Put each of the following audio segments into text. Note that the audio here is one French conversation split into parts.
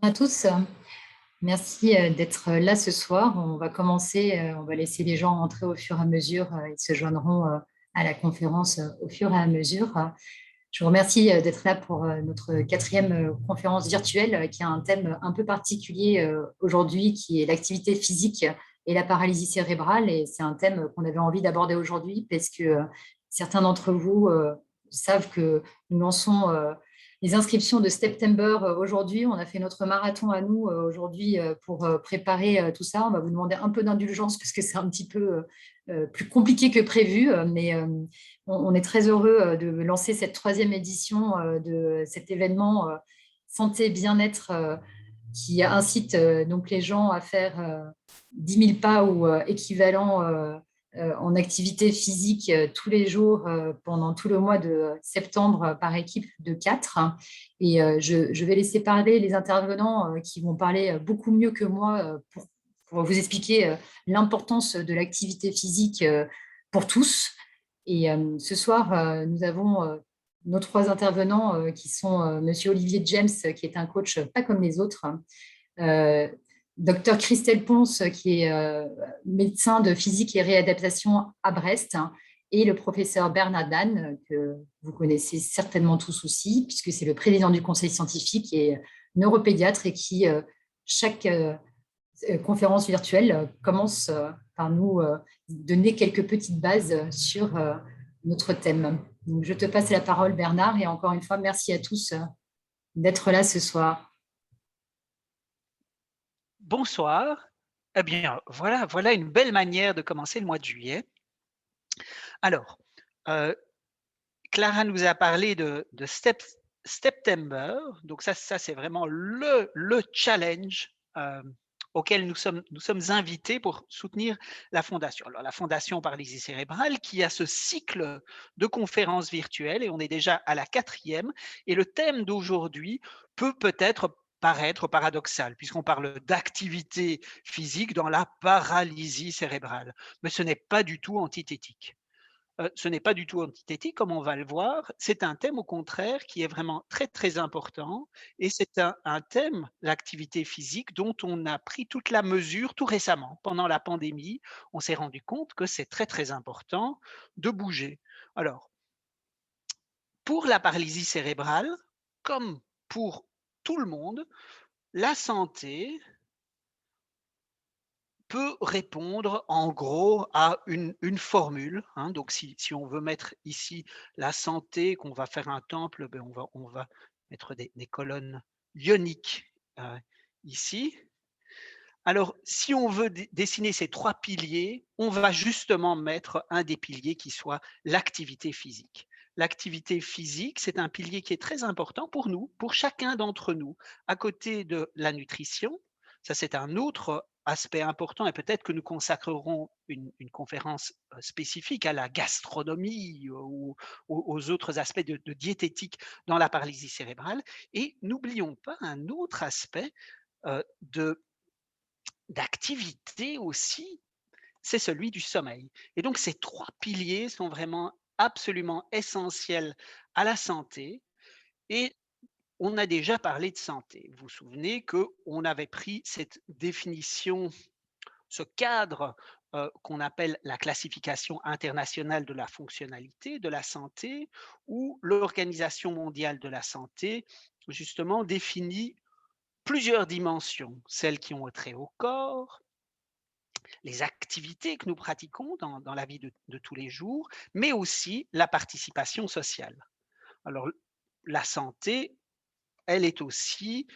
À tous, merci d'être là ce soir. On va commencer, on va laisser les gens entrer au fur et à mesure. Ils se joindront à la conférence au fur et à mesure. Je vous remercie d'être là pour notre quatrième conférence virtuelle qui a un thème un peu particulier aujourd'hui, qui est l'activité physique et la paralysie cérébrale. Et c'est un thème qu'on avait envie d'aborder aujourd'hui parce que certains d'entre vous savent que nous lançons les inscriptions de September aujourd'hui. On a fait notre marathon à nous aujourd'hui pour préparer tout ça. On va vous demander un peu d'indulgence parce que c'est un petit peu plus compliqué que prévu, mais on est très heureux de lancer cette troisième édition de cet événement santé bien-être qui incite donc les gens à faire 10 000 pas ou équivalent en activité physique tous les jours pendant tout le mois de septembre par équipe de 4. Et je vais laisser parler les intervenants qui vont parler beaucoup mieux que moi pour vous expliquer l'importance de l'activité physique pour tous. Et ce soir, nous avons nos trois intervenants qui sont Monsieur Olivier James, qui est un coach pas comme les autres, euh, Docteur Christelle Ponce, qui est médecin de physique et réadaptation à Brest, et le professeur Bernard Dan, que vous connaissez certainement tous aussi, puisque c'est le président du conseil scientifique et neuropédiatre et qui, chaque conférence virtuelle, commence par nous donner quelques petites bases sur notre thème. Donc, je te passe la parole, Bernard, et encore une fois, merci à tous d'être là ce soir. Bonsoir. Eh bien, voilà une belle manière de commencer le mois de juillet. Alors, heu, Clara nous a parlé de Steptember, donc ça c'est vraiment le challenge, auquel nous sommes invités pour soutenir la fondation. Alors la Fondation Paralysie cérébrale qui a ce cycle de conférences virtuelles et on est déjà à la quatrième et le thème d'aujourd'hui peut-être paraître paradoxal puisqu'on parle d'activité physique dans la paralysie cérébrale, mais ce n'est pas du tout antithétique. Ce n'est pas du tout antithétique comme on va le voir. C'est un thème au contraire qui est vraiment très, très important et c'est un thème, l'activité physique, dont on a pris toute la mesure tout récemment. Pendant la pandémie, on s'est rendu compte que c'est très, très important de bouger. Alors, pour la paralysie cérébrale, comme pour tout le monde, la santé peut répondre en gros à une formule, hein. Donc si on veut mettre ici la santé, qu'on va faire un temple, ben on va mettre des colonnes ioniques, ici. Alors si on veut dessiner ces 3 piliers, on va justement mettre un des piliers qui soit l'activité physique. L'activité physique, c'est un pilier qui est très important pour nous, pour chacun d'entre nous, à côté de la nutrition. Ça, c'est un autre aspect important et peut-être que nous consacrerons une conférence spécifique à la gastronomie ou aux autres aspects de diététique dans la paralysie cérébrale. Et n'oublions pas un autre aspect de d'activité aussi, c'est celui du sommeil. Et donc ces 3 piliers sont vraiment absolument essentiels à la santé et on a déjà parlé de santé. Vous vous souvenez qu'on avait pris cette définition, ce cadre, qu'on appelle la classification internationale de la fonctionnalité de la santé, où l'Organisation mondiale de la santé, justement, définit plusieurs dimensions, celles qui ont trait au corps, les activités que nous pratiquons dans la vie de tous les jours, mais aussi la participation sociale. Alors, la santé, elle est aussi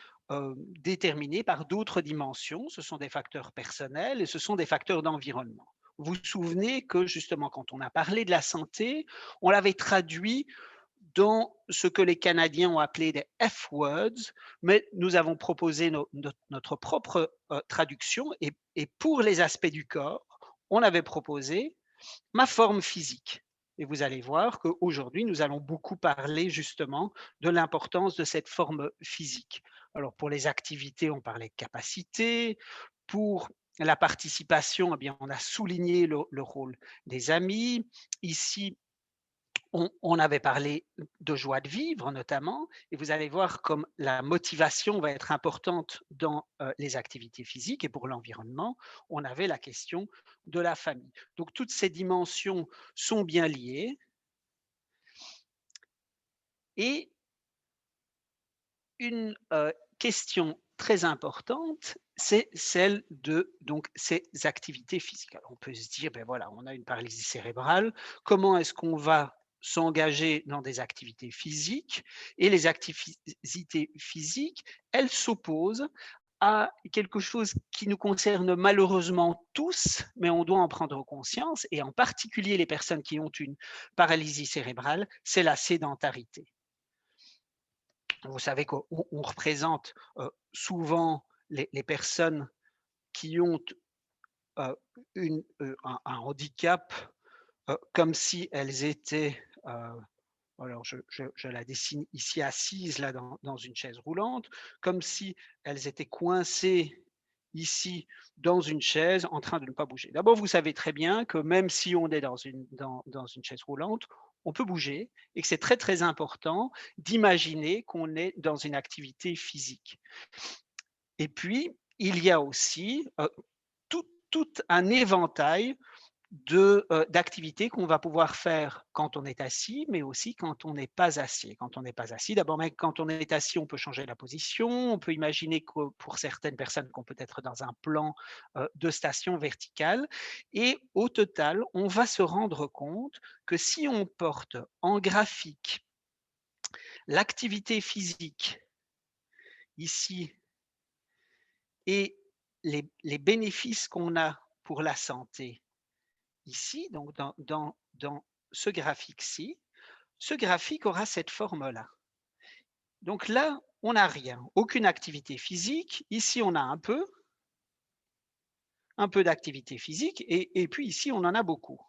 déterminée par d'autres dimensions. Ce sont des facteurs personnels et ce sont des facteurs d'environnement. Vous vous souvenez que justement, quand on a parlé de la santé, on l'avait traduit dans ce que les Canadiens ont appelé des F-words, mais nous avons proposé notre propre traduction et pour les aspects du corps, on avait proposé ma forme physique. Et vous allez voir qu'aujourd'hui, nous allons beaucoup parler justement de l'importance de cette forme physique. Alors pour les activités, on parlait de capacité. Pour la participation, eh bien, on a souligné le rôle des amis. Ici, On avait parlé de joie de vivre notamment, et vous allez voir comme la motivation va être importante dans les activités physiques et pour l'environnement. On avait la question de la famille. Donc toutes ces dimensions sont bien liées et une question très importante, c'est celle de donc ces activités physiques. Alors on peut se dire, ben voilà, on a une paralysie cérébrale, comment est-ce qu'on va s'engager dans des activités physiques? Et les activités physiques, elles s'opposent à quelque chose qui nous concerne malheureusement tous, mais on doit en prendre conscience, et en particulier les personnes qui ont une paralysie cérébrale, c'est la sédentarité. Vous savez qu'on représente souvent les personnes qui ont euh, un handicap comme si elles étaient, alors je la dessine ici assise là dans une chaise roulante, comme si elles étaient coincées ici dans une chaise en train de ne pas bouger. D'abord, vous savez très bien que même si on est dans une chaise roulante, on peut bouger et que c'est très très important d'imaginer qu'on est dans une activité physique. Et puis, il y a aussi tout un éventail d'activités qu'on va pouvoir faire quand on est assis, mais aussi quand on n'est pas assis. Quand on n'est pas assis, d'abord, même quand on est assis, on peut changer la position. On peut imaginer que pour certaines personnes, qu'on peut être dans un plan de station verticale. Et au total, on va se rendre compte que si on porte en graphique l'activité physique ici et les bénéfices qu'on a pour la santé ici, donc dans ce graphique-ci, ce graphique aura cette forme-là. Donc là, on n'a rien, aucune activité physique. Ici, on a un peu d'activité physique, et puis ici, on en a beaucoup.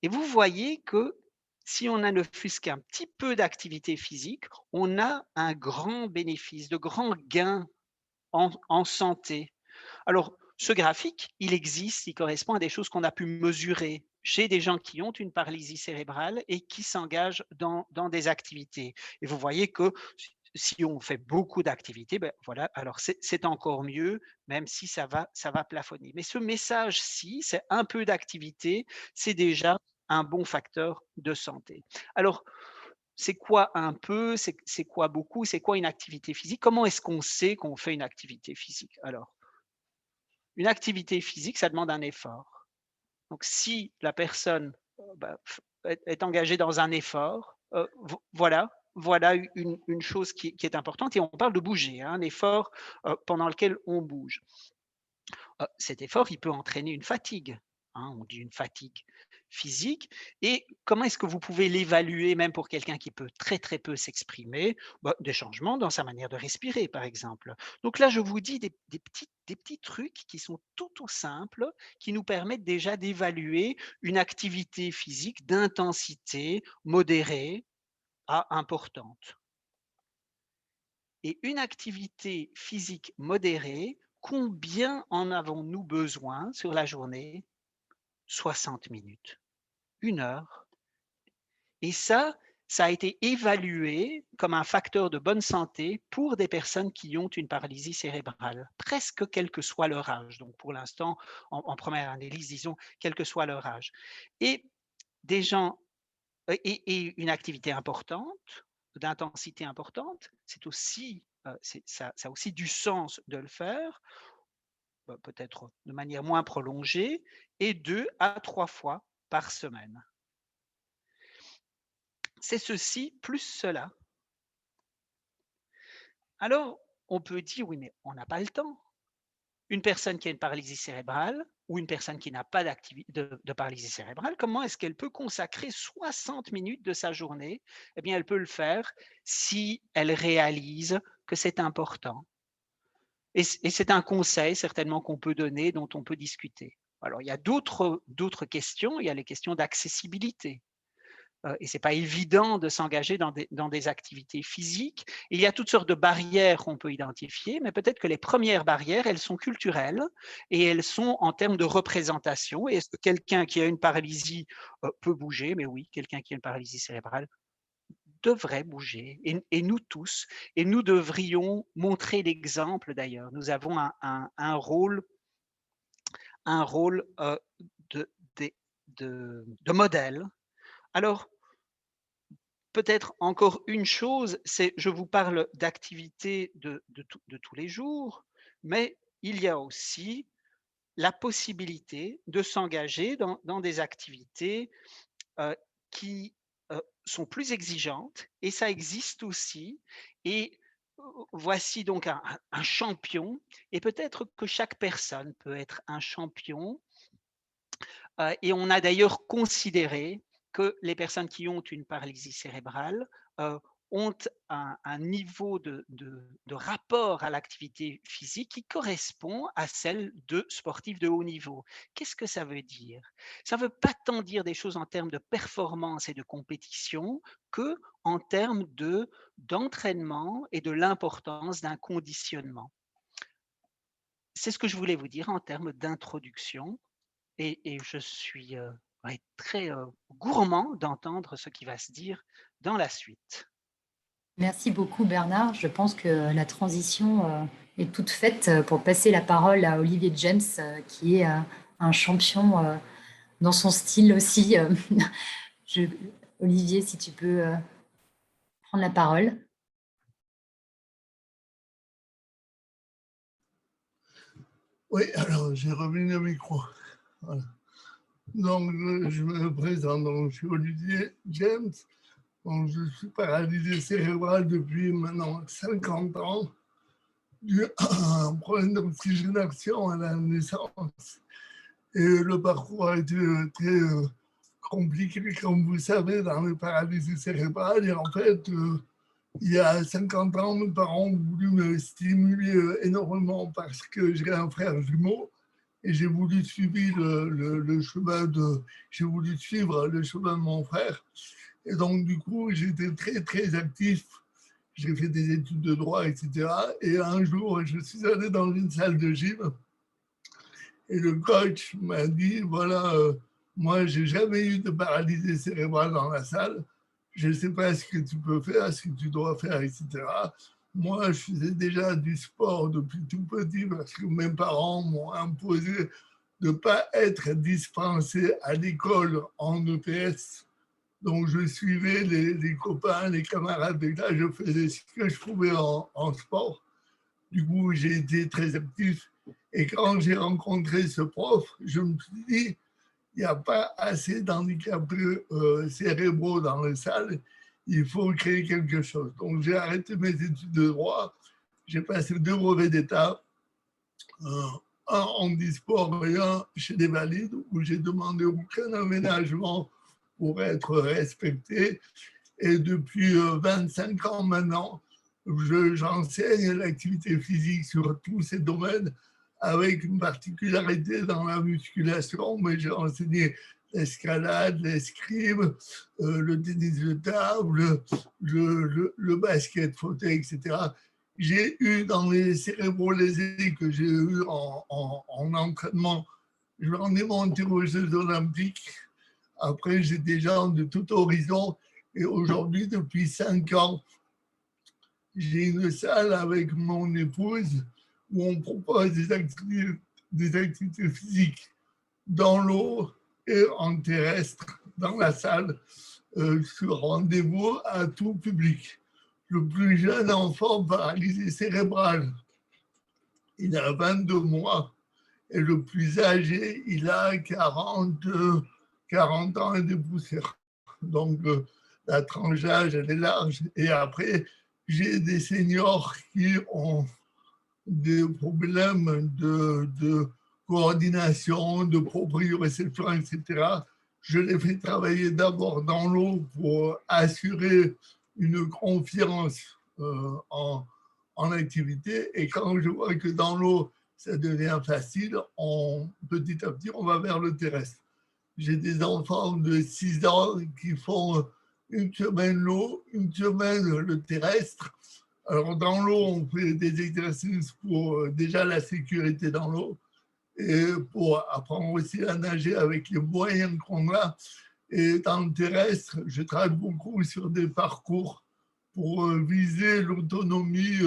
Et vous voyez que si on a ne fût-ce qu'un petit peu d'activité physique, on a un grand bénéfice, de grands gains en santé. Alors, ce graphique, il existe, il correspond à des choses qu'on a pu mesurer chez des gens qui ont une paralysie cérébrale et qui s'engagent dans des activités. Et vous voyez que si on fait beaucoup d'activités, ben voilà, alors c'est encore mieux, même si ça va plafonner. Mais ce message-ci, c'est un peu d'activité, c'est déjà un bon facteur de santé. Alors, c'est quoi un peu? C'est quoi beaucoup? C'est quoi une activité physique? Comment est-ce qu'on sait qu'on fait une activité physique? Alors, une activité physique, ça demande un effort. Donc si la personne, bah, est engagée dans un effort, voilà une chose qui est importante, et on parle de bouger, hein, un effort, pendant lequel on bouge. Cet effort, il peut entraîner une fatigue, hein, on dit une fatigue physique. Et comment est-ce que vous pouvez l'évaluer, même pour quelqu'un qui peut très, très peu s'exprimer? Bah, des changements dans sa manière de respirer, par exemple. Donc là, je vous dis des petits trucs qui sont tout simples, qui nous permettent déjà d'évaluer une activité physique d'intensité modérée à importante. Et une activité physique modérée, combien en avons-nous besoin sur la journée? 60 minutes, 1 heure. Et ça a été évalué comme un facteur de bonne santé pour des personnes qui ont une paralysie cérébrale, presque quel que soit leur âge. Donc pour l'instant, en première analyse, disons, quel que soit leur âge. Et des gens et une activité importante, d'intensité importante, c'est aussi, ça a aussi du sens de le faire, peut-être de manière moins prolongée, et 2 à 3 fois par semaine. C'est ceci plus cela. Alors, on peut dire: «Oui, mais on n'a pas le temps». Une personne qui a une paralysie cérébrale ou une personne qui n'a pas de paralysie cérébrale, comment est-ce qu'elle peut consacrer 60 minutes de sa journée? Eh bien, elle peut le faire si elle réalise que c'est important. Et c'est un conseil certainement qu'on peut donner, dont on peut discuter. Alors, il y a d'autres questions, il y a les questions d'accessibilité. et c'est pas évident de s'engager dans des activités physiques. Il y a toutes sortes de barrières qu'on peut identifier, mais peut-être que les premières barrières, elles sont culturelles et elles sont en termes de représentation. Et est-ce que quelqu'un qui a une paralysie, peut bouger? Mais oui, quelqu'un qui a une paralysie cérébrale devrait bouger et nous tous et nous devrions montrer l'exemple d'ailleurs. Nous avons un rôle, de des de modèle. Alors, peut-être encore une chose, c'est je vous parle d'activités de tous les jours, mais il y a aussi la possibilité de s'engager dans des activités, heu, qui, sont plus exigeantes et ça existe aussi et voici donc un champion et peut-être que chaque personne peut être un champion. Et on a d'ailleurs considéré que les personnes qui ont une paralysie cérébrale, ont un niveau de rapport à l'activité physique qui correspond à celle de sportifs de haut niveau. Qu'est-ce que ça veut dire? Ça ne veut pas tant dire des choses en termes de performance et de compétition que en termes d'entraînement et de l'importance d'un conditionnement. C'est ce que je voulais vous dire en termes d'introduction. Et je suis, ouais, très, gourmand d'entendre ce qui va se dire dans la suite. Merci beaucoup Bernard. Je pense que la transition est toute faite pour passer la parole à Olivier James, qui est un champion dans son style aussi. Je- Olivier, si tu peux prendre la parole. Oui, alors j'ai remis le micro. Voilà. Donc, je me présente, donc, je suis Olivier James. Donc, je suis paralysé cérébral depuis maintenant 50 ans, dû à un problème d'oxygénation à la naissance. Et le parcours a été très compliqué, comme vous savez, dans les paralysies cérébrales. Et en fait, il y a 50 ans, mes parents ont voulu me stimuler énormément parce que j'ai un frère jumeau et j'ai voulu suivre le chemin j'ai voulu suivre le chemin de mon frère. Et donc, du coup, j'étais très, très actif. J'ai fait des études de droit, etc. Et un jour, je suis allé dans une salle de gym et le coach m'a dit, voilà, moi, j'ai jamais eu de paralysie cérébrale dans la salle. Je ne sais pas ce que tu peux faire, ce que tu dois faire, etc. Moi, je faisais déjà du sport depuis tout petit parce que mes parents m'ont imposé de ne pas être dispensé à l'école en EPS. Donc, je suivais les copains, les camarades de classe, je faisais ce que je pouvais en sport. Du coup, j'ai été très actif. Et quand j'ai rencontré ce prof, je me suis dit, il n'y a pas assez d'handicapés cérébraux dans les salles, il faut créer quelque chose. Donc, j'ai arrêté mes études de droit, j'ai passé 2 brevets d'État, un en e-sport et un chez les valides, où j'ai demandé aucun aménagement pour être respecté. Et depuis 25 ans maintenant, j'enseigne l'activité physique sur tous ces domaines avec une particularité dans la musculation, mais j'ai enseigné l'escalade, l'escrime, le tennis de table, le basket fauteuil, etc. J'ai eu dans les cérébrolésés que j'ai eu en entraînement, j'en ai monté aux Jeux Olympiques. Après, j'ai des gens de tout horizon. Et aujourd'hui, depuis 5 ans, j'ai une salle avec mon épouse où on propose des activités physiques dans l'eau et en terrestre, dans la salle, sur rendez-vous à tout public. Le plus jeune enfant paralysé cérébral, il a 22 mois. Et le plus âgé, il a 40 ans et des poussières. Donc, la tranche d'âge, elle est large. Et après, j'ai des seniors qui ont des problèmes de coordination, de proprioception, etc. Je les fais travailler d'abord dans l'eau pour assurer une confiance en activité. Et quand je vois que dans l'eau, ça devient facile, petit à petit, on va vers le terrestre. j'ai des enfants de 6 ans qui font une semaine l'eau, une semaine le terrestre. Alors, dans l'eau, on fait des exercices pour déjà la sécurité dans l'eau et pour apprendre aussi à nager avec les moyens qu'on a. Et dans le terrestre, je travaille beaucoup sur des parcours pour viser l'autonomie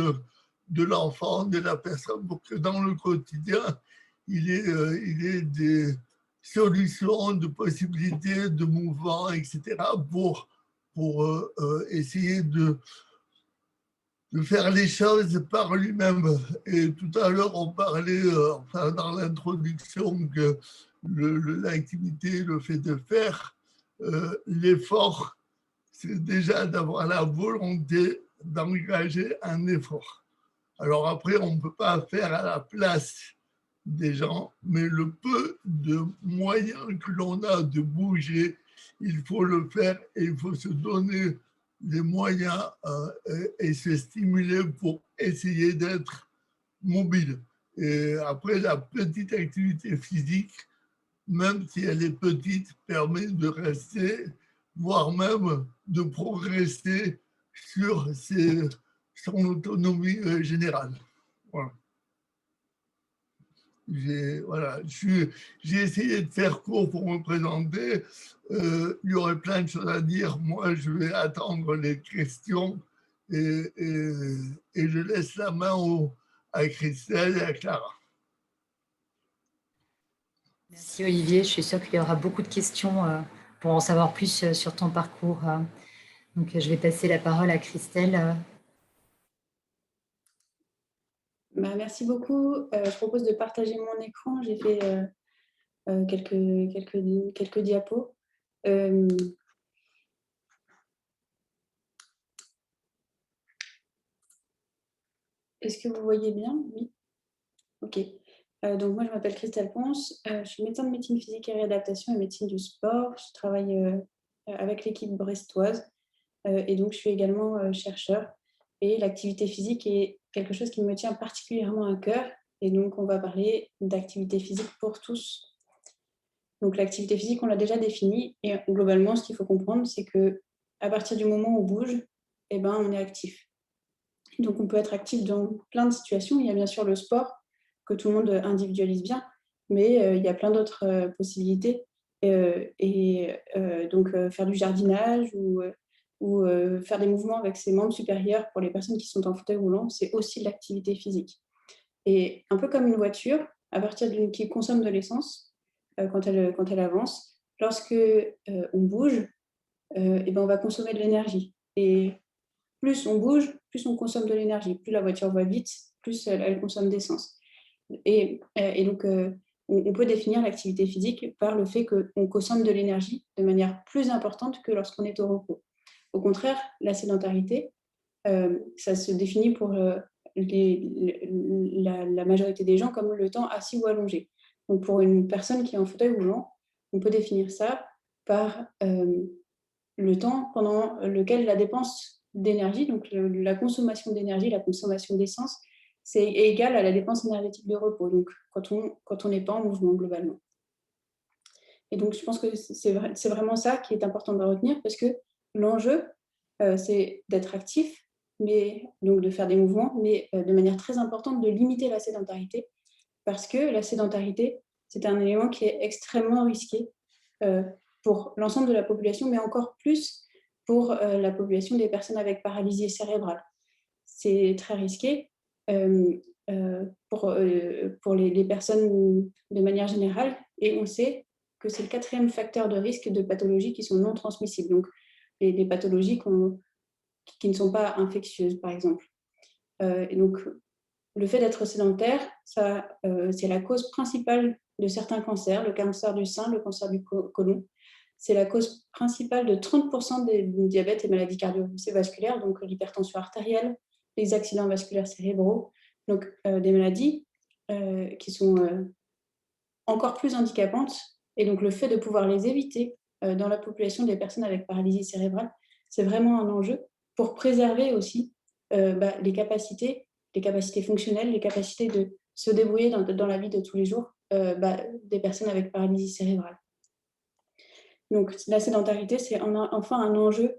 de l'enfant, de la personne, pour que dans le quotidien, il ait des solutions, de possibilités, de mouvements, etc., pour essayer de faire les choses par lui-même. Et tout à l'heure, on parlait, enfin, dans l'introduction, que l'activité, le fait de faire, l'effort, c'est déjà d'avoir la volonté d'engager un effort. Alors après, on ne peut pas faire à la place des gens, mais le peu de moyens que l'on a de bouger, il faut le faire et il faut se donner les moyens et se stimuler pour essayer d'être mobile. Et après, la petite activité physique, même si elle est petite, permet de rester, voire même de progresser sur son autonomie générale. Voilà. J'ai essayé de faire court pour me présenter. Il y aurait plein de choses à dire. Moi, je vais attendre les questions et je laisse la main à Christelle et à Clara. Merci Olivier, je suis sûre qu'il y aura beaucoup de questions pour en savoir plus sur ton parcours. Donc je vais passer la parole à Christelle. Merci beaucoup. Je propose de partager mon écran. J'ai fait quelques diapos. Est-ce que vous voyez bien? Oui. Ok. Donc moi, je m'appelle Christelle Ponce. Je suis médecin de médecine physique et réadaptation et médecine du sport. Je travaille avec l'équipe brestoise et donc je suis également chercheur. Et l'activité physique est quelque chose qui me tient particulièrement à cœur. Et donc, on va parler d'activité physique pour tous. Donc, l'activité physique, on l'a déjà définie. Et globalement, ce qu'il faut comprendre, c'est qu'à partir du moment où on bouge, eh ben, on est actif. Donc, on peut être actif dans plein de situations. Il y a bien sûr le sport, que tout le monde individualise bien, mais il y a plein d'autres possibilités. Donc, faire du jardinage ou faire des mouvements avec ses membres supérieurs pour les personnes qui sont en fauteuil roulant, c'est aussi de l'activité physique. Et un peu comme une voiture, à partir qui consomme de l'essence quand elle avance, lorsque on bouge, et ben on va consommer de l'énergie. Et plus on bouge, plus on consomme de l'énergie. Plus la voiture va vite, plus elle consomme d'essence. Et donc, on peut définir l'activité physique par le fait qu'on consomme de l'énergie de manière plus importante que lorsqu'on est au repos. Au contraire, la sédentarité, ça se définit pour la majorité des gens comme le temps assis ou allongé. Donc, pour une personne qui est en fauteuil roulant, on peut définir ça par le temps pendant lequel la dépense d'énergie, donc la consommation d'énergie, la consommation d'essence, c'est égal à la dépense énergétique de repos, donc quand on n'est pas en mouvement globalement. Et donc, je pense que c'est vraiment ça qui est important de retenir, parce que l'enjeu, c'est d'être actif, mais donc de faire des mouvements, mais de manière très importante, de limiter la sédentarité, parce que la sédentarité, c'est un élément qui est extrêmement risqué pour l'ensemble de la population, mais encore plus pour la population des personnes avec paralysie cérébrale. C'est très risqué pour les personnes de manière générale, et on sait que c'est le 4e facteur de risque de pathologies qui sont non transmissibles, donc les pathologies qui ne sont pas infectieuses, par exemple. Et donc, le fait d'être sédentaire, c'est la cause principale de certains cancers, le cancer du sein, le cancer du côlon. C'est la cause principale de 30% des diabètes et maladies cardiovasculaires, donc l'hypertension artérielle, les accidents vasculaires cérébraux, donc des maladies qui sont encore plus handicapantes. Et donc, le fait de pouvoir les éviter dans la population des personnes avec paralysie cérébrale, c'est vraiment un enjeu pour préserver aussi les capacités fonctionnelles, les capacités de se débrouiller dans la vie de tous les jours des personnes avec paralysie cérébrale. Donc, la sédentarité, c'est enfin un enjeu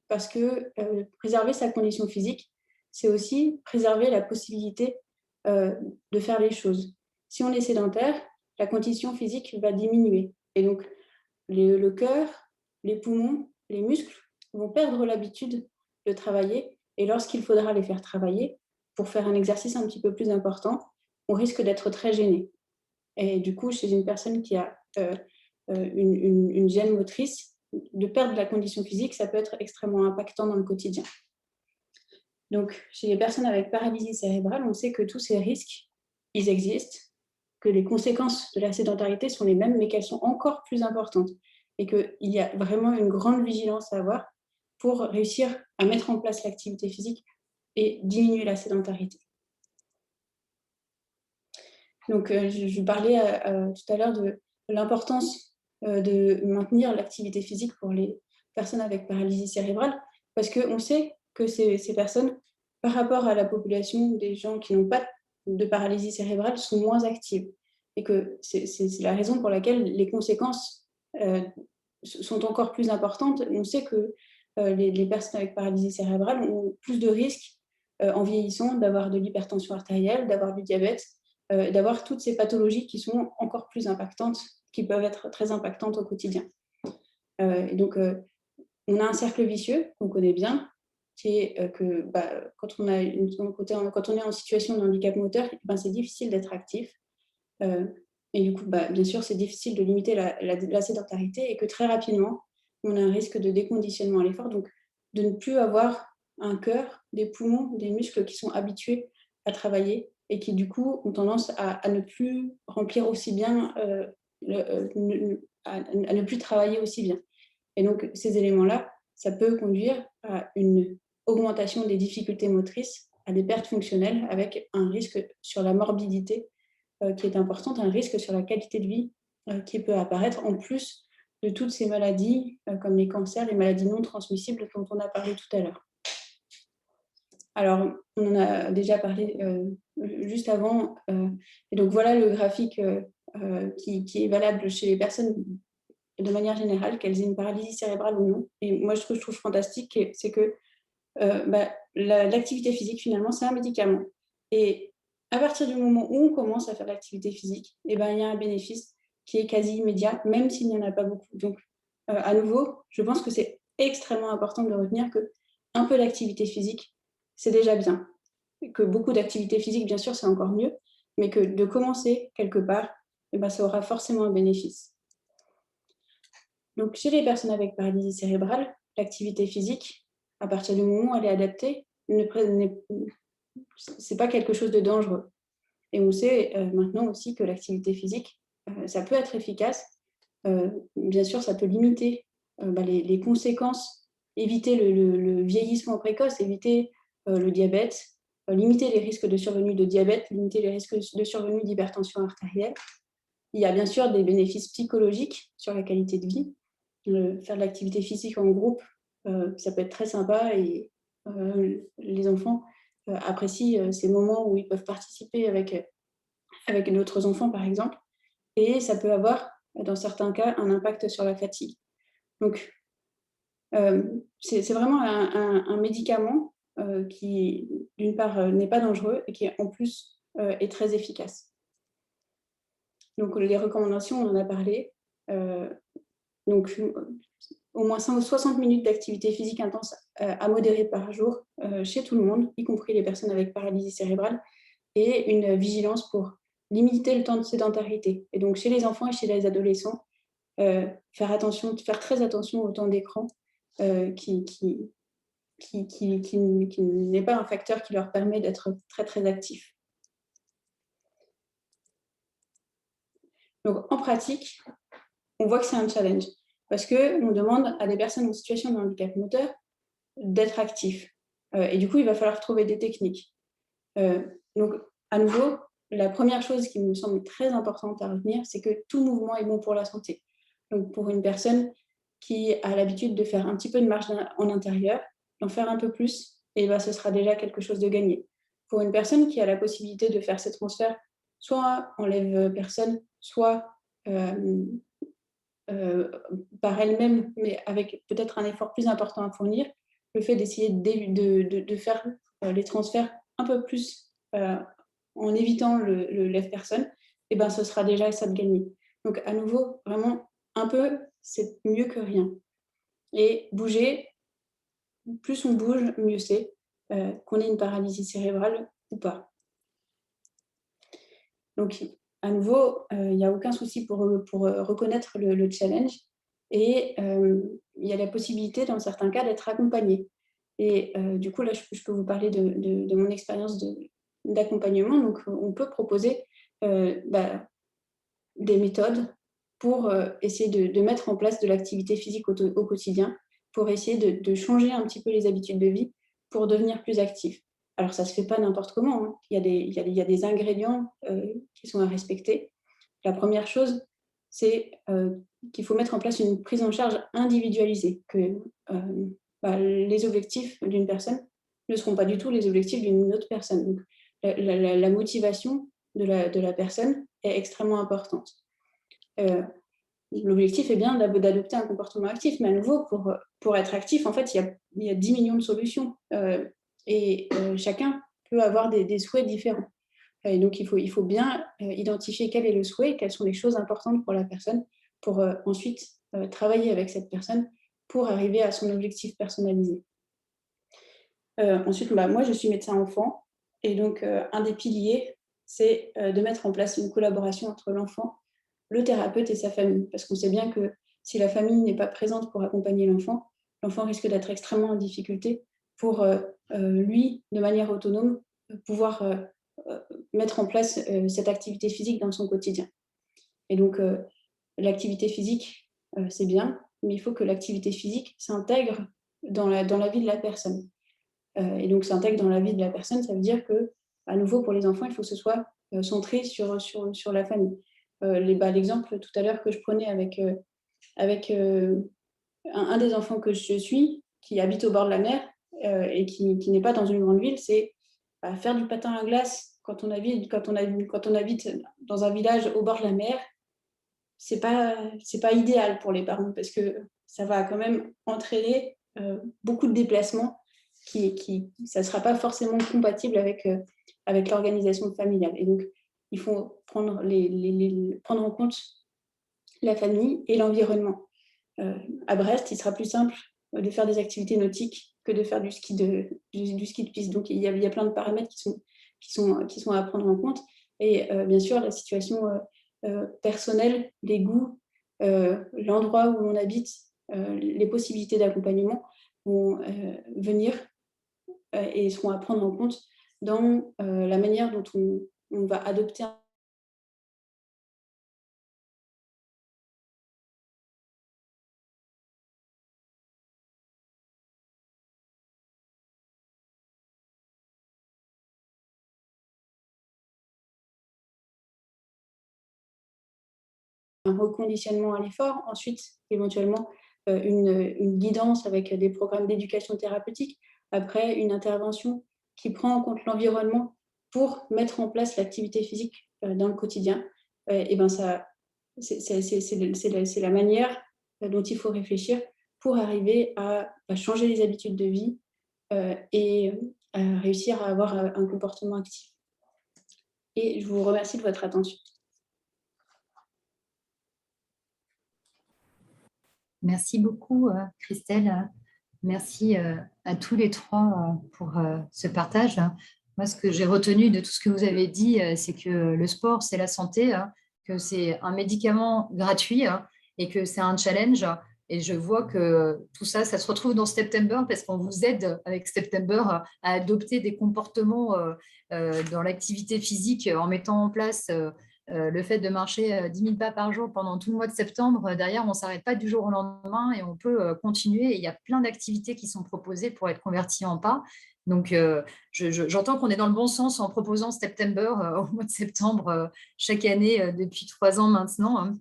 parce que préserver sa condition physique, c'est aussi préserver la possibilité de faire les choses. Si on est sédentaire, la condition physique va diminuer. Et donc, le cœur, les poumons, les muscles vont perdre l'habitude de travailler. Et lorsqu'il faudra les faire travailler, pour faire un exercice un petit peu plus important, on risque d'être très gêné. Et du coup, chez une personne qui a une gêne motrice, de perdre la condition physique, ça peut être extrêmement impactant dans le quotidien. Donc, chez les personnes avec paralysie cérébrale, on sait que tous ces risques, ils existent, que les conséquences de la sédentarité sont les mêmes, mais qu'elles sont encore plus importantes. Et qu'il y a vraiment une grande vigilance à avoir pour réussir à mettre en place l'activité physique et diminuer la sédentarité. Donc, je parlais tout à l'heure de l'importance de maintenir l'activité physique pour les personnes avec paralysie cérébrale, parce qu'on sait que ces personnes, par rapport à la population des gens qui n'ont pas de paralysie cérébrale, sont moins actives. Et que c'est la raison pour laquelle les conséquences sont encore plus importantes. On sait que les personnes avec paralysie cérébrale ont plus de risques en vieillissant d'avoir de l'hypertension artérielle, d'avoir du diabète, d'avoir toutes ces pathologies qui sont encore plus impactantes, qui peuvent être très impactantes au quotidien. Et donc, on a un cercle vicieux qu'on connaît bien, qui est que quand on est en situation de handicap moteur, c'est difficile d'être actif. Et du coup, bien sûr, c'est difficile de limiter la sédentarité et que très rapidement, on a un risque de déconditionnement à l'effort, donc de ne plus avoir un cœur, des poumons, des muscles qui sont habitués à travailler et qui, du coup, ont tendance à ne plus remplir aussi bien, à ne plus travailler aussi bien. Et donc, ces éléments-là, ça peut conduire à une augmentation des difficultés motrices, à des pertes fonctionnelles, avec un risque sur la morbidité qui est importante, un risque sur la qualité de vie qui peut apparaître, en plus de toutes ces maladies, comme les cancers, les maladies non transmissibles dont on a parlé tout à l'heure. Alors, on en a déjà parlé juste avant. Et donc, voilà le graphique qui est valable chez les personnes de manière générale, qu'elles aient une paralysie cérébrale ou non. Et moi, ce que je trouve fantastique, c'est que l'activité physique, finalement, c'est un médicament. Et à partir du moment où on commence à faire l'activité physique, il y a un bénéfice qui est quasi immédiat, même s'il n'y en a pas beaucoup. Donc, à nouveau, je pense que c'est extrêmement important de retenir qu'un peu d'activité physique, c'est déjà bien. Et que beaucoup d'activité physique, bien sûr, c'est encore mieux, mais que de commencer quelque part, ça aura forcément un bénéfice. Donc, chez les personnes avec paralysie cérébrale, l'activité physique, à partir du moment où elle est adaptée, c'est pas quelque chose de dangereux. Et on sait maintenant aussi que l'activité physique, ça peut être efficace. Bien sûr, ça peut limiter les conséquences, éviter le vieillissement précoce, éviter le diabète, limiter les risques de survenue de diabète, limiter les risques de survenue d'hypertension artérielle. Il y a bien sûr des bénéfices psychologiques sur la qualité de vie. Faire de l'activité physique en groupe, ça peut être très sympa et les enfants apprécient ces moments où ils peuvent participer avec d'autres enfants, par exemple, et ça peut avoir, dans certains cas, un impact sur la fatigue. Donc, c'est vraiment un médicament qui, d'une part, n'est pas dangereux et qui, en plus, est très efficace. Donc, les recommandations, on en a parlé. Donc, au moins 60 minutes d'activité physique intense à modérer par jour chez tout le monde, y compris les personnes avec paralysie cérébrale, et une vigilance pour limiter le temps de sédentarité. Et donc, chez les enfants et chez les adolescents, faire très attention au temps d'écran qui n'est pas un facteur qui leur permet d'être très, très actifs. Donc, en pratique, on voit que c'est un challenge parce qu'on demande à des personnes en situation de handicap moteur d'être actifs. Et du coup, il va falloir trouver des techniques. Donc, à nouveau, la première chose qui me semble très importante à retenir, c'est que tout mouvement est bon pour la santé. Donc, pour une personne qui a l'habitude de faire un petit peu de marche en intérieur, d'en faire un peu plus, et ce sera déjà quelque chose de gagné. Pour une personne qui a la possibilité de faire ces transferts, soit en lève-personne, soit par elle-même, mais avec peut-être un effort plus important à fournir, le fait d'essayer de faire les transferts un peu plus en évitant le lève personne, et ben, ce sera déjà ça de gagner. Donc à nouveau, vraiment, un peu, c'est mieux que rien. Et bouger, plus on bouge, mieux c'est, qu'on ait une paralysie cérébrale ou pas. Donc à nouveau, il n'y a aucun souci pour reconnaître le challenge, et il y a la possibilité dans certains cas d'être accompagné. Et du coup là, je peux vous parler de mon expérience d'accompagnement. Donc on peut proposer des méthodes pour essayer de mettre en place de l'activité physique au quotidien, pour essayer de changer un petit peu les habitudes de vie, pour devenir plus actif. Alors ça ne se fait pas n'importe comment, hein. Il y a des ingrédients qui sont à respecter. La première chose, c'est qu'il faut mettre en place une prise en charge individualisée, que les objectifs d'une personne ne seront pas du tout les objectifs d'une autre personne. Donc, la motivation de la personne est extrêmement importante. L'objectif est bien d'adopter un comportement actif, mais à nouveau, pour être actif, en fait, il y a 10 millions de solutions, et chacun peut avoir des souhaits différents. Et donc, il faut bien identifier quel est le souhait, quelles sont les choses importantes pour la personne, pour ensuite travailler avec cette personne pour arriver à son objectif personnalisé. Ensuite, moi, je suis médecin enfant, et donc un des piliers, c'est de mettre en place une collaboration entre l'enfant, le thérapeute et sa famille. Parce qu'on sait bien que si la famille n'est pas présente pour accompagner l'enfant, l'enfant risque d'être extrêmement en difficulté pour lui, de manière autonome, pouvoir mettre en place cette activité physique dans son quotidien. Et donc, l'activité physique, c'est bien, mais il faut que l'activité physique s'intègre dans la vie de la personne. Et donc, s'intègre dans la vie de la personne, ça veut dire que, à nouveau, pour les enfants, il faut que ce soit centré sur la famille. L'exemple tout à l'heure que je prenais avec un des enfants que je suis, qui habite au bord de la mer et qui n'est pas dans une grande ville, c'est faire du patin à glace quand on habite dans un village au bord de la mer. C'est pas idéal pour les parents, parce que ça va quand même entraîner beaucoup de déplacements ça ne sera pas forcément compatible avec l'organisation familiale. Et donc, il faut prendre en compte la famille et l'environnement. À Brest, il sera plus simple de faire des activités nautiques que de faire du ski de piste. Donc, il y a plein de paramètres qui sont à prendre en compte. Et bien sûr, la situation personnelle, les goûts, l'endroit où l'on habite, les possibilités d'accompagnement vont venir et seront à prendre en compte dans la manière dont on va adopter un reconditionnement à l'effort, ensuite éventuellement une guidance avec des programmes d'éducation thérapeutique, après une intervention qui prend en compte l'environnement pour mettre en place l'activité physique dans le quotidien. Et ben ça, c'est la manière dont il faut réfléchir pour arriver à changer les habitudes de vie et à réussir à avoir un comportement actif. Et je vous remercie de votre attention. Merci beaucoup, Christelle. Merci à tous les trois pour ce partage. Moi, ce que j'ai retenu de tout ce que vous avez dit, c'est que le sport, c'est la santé, que c'est un médicament gratuit et que c'est un challenge. Et je vois que tout ça, ça se retrouve dans September, parce qu'on vous aide avec September à adopter des comportements dans l'activité physique en mettant en place le fait de marcher 10 000 pas par jour pendant tout le mois de septembre. Derrière, on ne s'arrête pas du jour au lendemain et on peut continuer. Et il y a plein d'activités qui sont proposées pour être converties en pas. Donc, j'entends qu'on est dans le bon sens en proposant September au mois de septembre chaque année depuis 3 ans maintenant.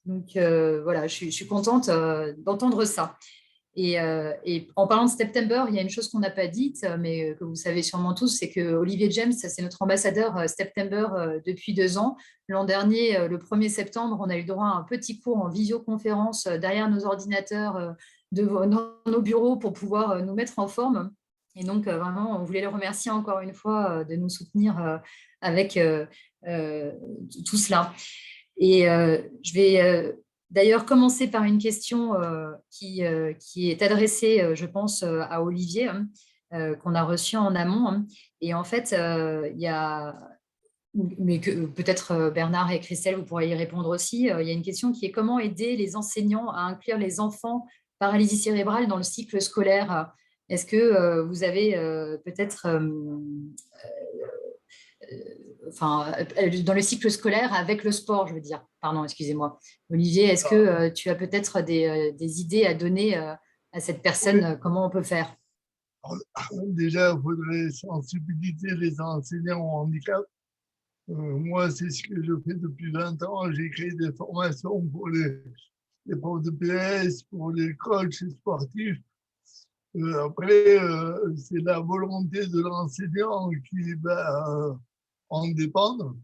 Donc, voilà, je suis contente d'entendre ça. Et en parlant de September, il y a une chose qu'on n'a pas dite, mais que vous savez sûrement tous, c'est que Olivier James, c'est notre ambassadeur September depuis 2 ans. L'an dernier, le 1er septembre, on a eu droit à un petit cours en visioconférence derrière nos ordinateurs dans nos bureaux pour pouvoir nous mettre en forme. Et donc, vraiment, on voulait le remercier encore une fois de nous soutenir avec tout cela. Et je vais d'ailleurs commencer par une question qui est adressée, je pense, à Olivier, qu'on a reçue en amont. Et en fait, il y a, mais peut-être Bernard et Christelle, vous pourrez y répondre aussi. Il y a une question qui est comment aider les enseignants à inclure les enfants paralysie cérébrale dans le cycle scolaire. Est-ce que vous avez peut-être dans le cycle scolaire avec le sport, je veux dire. Pardon, excusez-moi. Olivier, est-ce que tu as peut-être des idées à donner à cette personne, Oui. comment on peut faire? Déjà, il faudrait sensibiliser les enseignants au handicap. Moi, c'est ce que je fais depuis 20 ans. J'ai créé des formations pour les profs de PS, pour les coachs sportifs. Après, c'est la volonté de l'enseignant qui va en dépendre.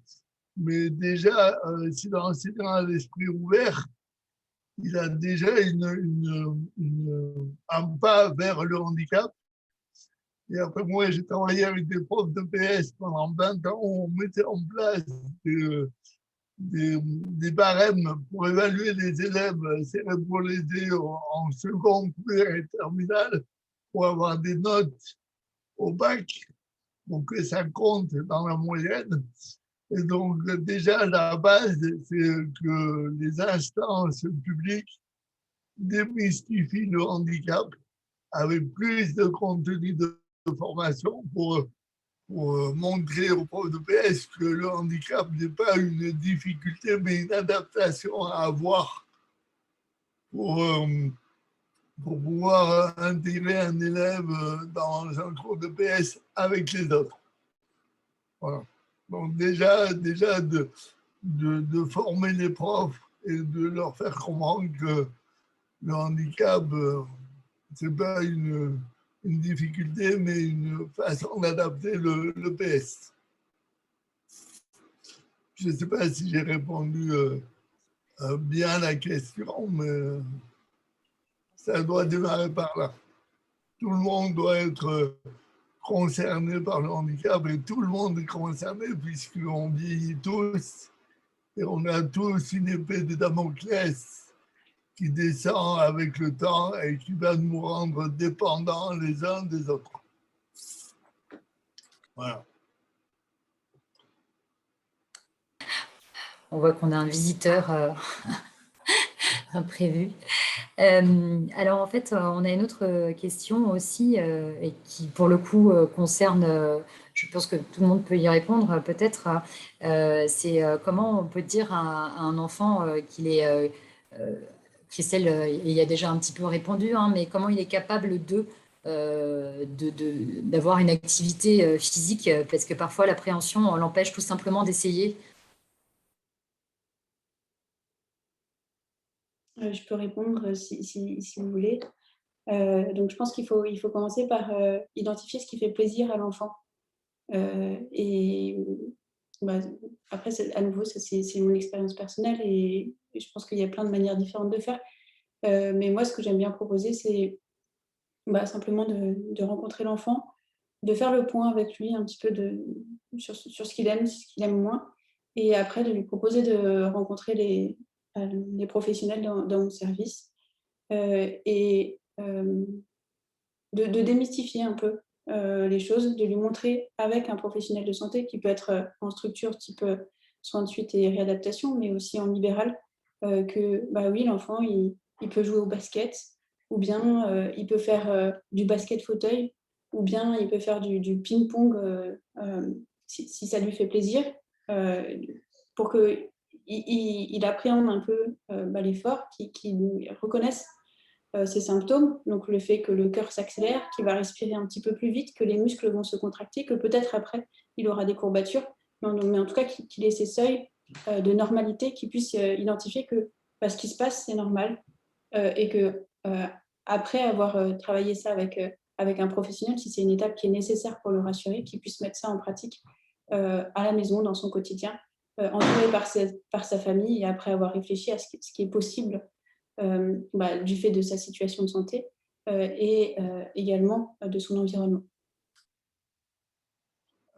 Mais déjà, si l'enseignant a l'esprit ouvert, il a déjà un pas vers le handicap. Et après, moi, j'ai travaillé avec des profs de PS pendant 20 ans où on mettait en place des barèmes pour évaluer les élèves cérébralisés en seconde, première et terminale pour avoir des notes au bac, donc que ça compte dans la moyenne. Et donc, déjà, la base, c'est que les instances publiques démystifient le handicap avec plus de contenu de formation pour montrer aux profs de PS que le handicap n'est pas une difficulté, mais une adaptation à avoir pour pouvoir intégrer un élève dans un cours de PS avec les autres. Voilà. Donc déjà de former les profs et de leur faire comprendre que le handicap, ce n'est pas une difficulté, mais une façon d'adapter le PS. Je ne sais pas si j'ai répondu bien à la question, mais ça doit démarrer par là. Tout le monde doit être concerné par le handicap et tout le monde est concerné puisqu'on vieillit tous et on a tous une épée de Damoclès qui descend avec le temps et qui va nous rendre dépendants les uns des autres. Voilà. On voit qu'on a un visiteur imprévu. Alors en fait, on a une autre question aussi et qui pour le coup concerne, je pense que tout le monde peut y répondre peut-être, c'est comment on peut dire à un enfant qu'il est, Christelle y a déjà un petit peu répondu, hein, mais comment il est capable d'avoir une activité physique, parce que parfois l'appréhension l'empêche tout simplement d'essayer. Je peux répondre si vous voulez. Donc, je pense qu'il faut commencer par identifier ce qui fait plaisir à l'enfant. Et après, à nouveau, c'est mon expérience personnelle et je pense qu'il y a plein de manières différentes de faire. Mais moi, ce que j'aime bien proposer, c'est simplement de rencontrer l'enfant, de faire le point avec lui un petit peu sur ce qu'il aime moins, et après de lui proposer de rencontrer les professionnels dans mon service et de démystifier un peu les choses, de lui montrer avec un professionnel de santé qui peut être en structure type soins de suite et réadaptation, mais aussi en libéral, que oui, l'enfant, il peut jouer au basket, ou bien il peut faire du basket fauteuil, ou bien il peut faire du ping-pong si ça lui fait plaisir, pour qu'il appréhende un peu l'effort, qu'il reconnaisse ces symptômes, donc le fait que le cœur s'accélère, qu'il va respirer un petit peu plus vite, que les muscles vont se contracter, que peut-être après, il aura des courbatures, mais en tout cas qu'il ait ces seuils de normalité, qu'il puisse identifier que ce qui se passe, c'est normal, et que après avoir travaillé ça avec un professionnel, si c'est une étape qui est nécessaire pour le rassurer, qu'il puisse mettre ça en pratique à la maison, dans son quotidien, entouré par sa famille et après avoir réfléchi à ce qui est possible du fait de sa situation de santé et également de son environnement.